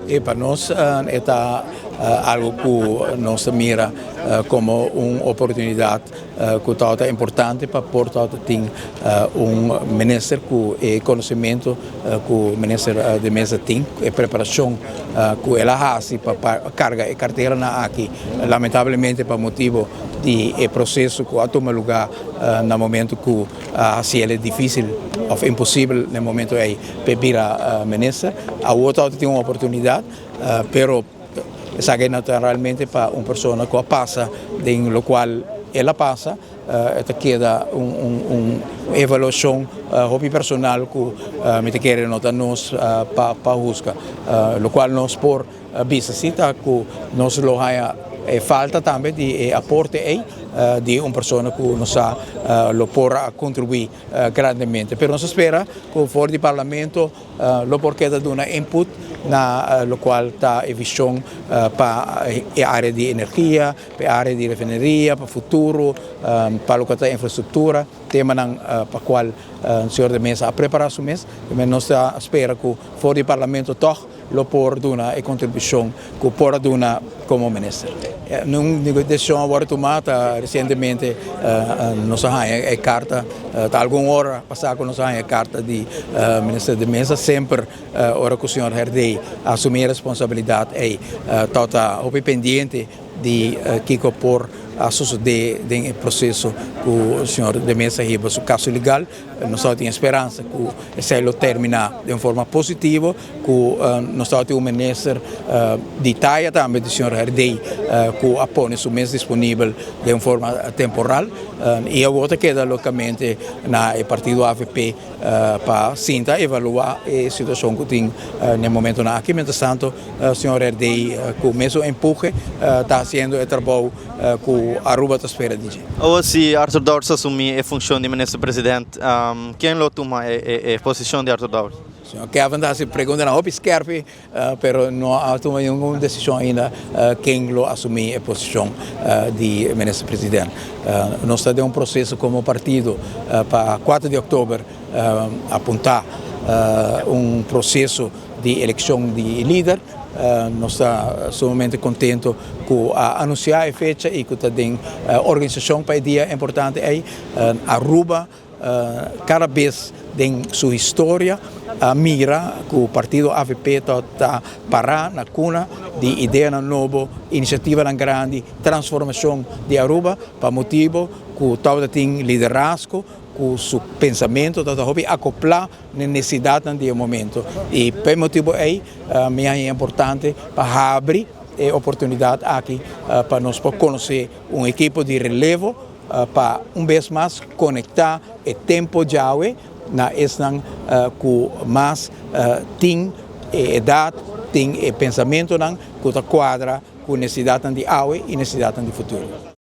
E para nós algo que nós mira como uma oportunidade que é importante para Porto tem ministro que é conhecimento que o ministro de mesa tem, é preparação que ela faz para carga e carteira aqui, lamentavelmente por motivo de processo que toma lugar no momento que se é difícil ou impossível no momento aí pedir a ministra, a outra tem uma oportunidade, pero sabe naturalmente para uma pessoa que passa em lo qual ela passa, queda uma avaliação hobby personal que me quer notar nós para buscar, lo qual nós por visita que nós lo falta também de aporte de uma pessoa que nos lo por contribuir grandemente. Pero nós espera que fora do Parlamento lo por queda dar uma input na lo qual está a visão para a área de energia, para a área de refineria, para o futuro, para o que está infraestrutura, tema para o qual o senhor de mesa a preparar o mês, mas nós espera que fora do Parlamento toch lo por dar a contribuição que por dar como ministro. Numa decisão agora tomada recentemente, nós temos a carta, alguma hora passada nós temos a carta de ministro de mesa, sempre hora que o senhor Herdei assumir a responsabilidade e está pendente de que por a suceder no processo que o senhor de mesa riba o caso legal, nós temos esperança que se ele terminar de uma forma positiva, que nós temos um ministro de taia também do senhor Herdei, que apone o mês disponível de uma forma temporal, e a outra queda localmente na partido AVP para sinta evaluar a situação que tem no momento aqui. Mientras tanto, o senhor Herdei, com o mesmo empurre, está fazendo o trabalho que Aruba está esperando. Hoje, Arthur Dowers assumiu a função de ministro-presidente. Quem lo toma a posição de Arthur Dowers? Que a verdade pergunta na Skerpi, pero não há tomado nenhuma decisão ainda quem lo assumir a posição de ministro-presidente. Nós estamos em processo como partido para 4 de outubro apontar processo de eleição de líder. Nós estamos sumamente contentes com anunciar a fecha e que tem organização para o dia importante aí. Aruba, cada vez tem sua história, mira que o partido AVP está parar na cuna de ideia nova, iniciativa grande, transformação de Aruba, para motivo que todo tem liderazgo, com seu pensamento, está acoplar na necessidade do momento. E por motivo aí, é importante para abrir a oportunidade aqui para nós conhecer equipe de relevo, para vez mais conectar o tempo de água na esnan com mais tem idade, tem pensamento que quadra com necessidade de água e necessidade de futuro.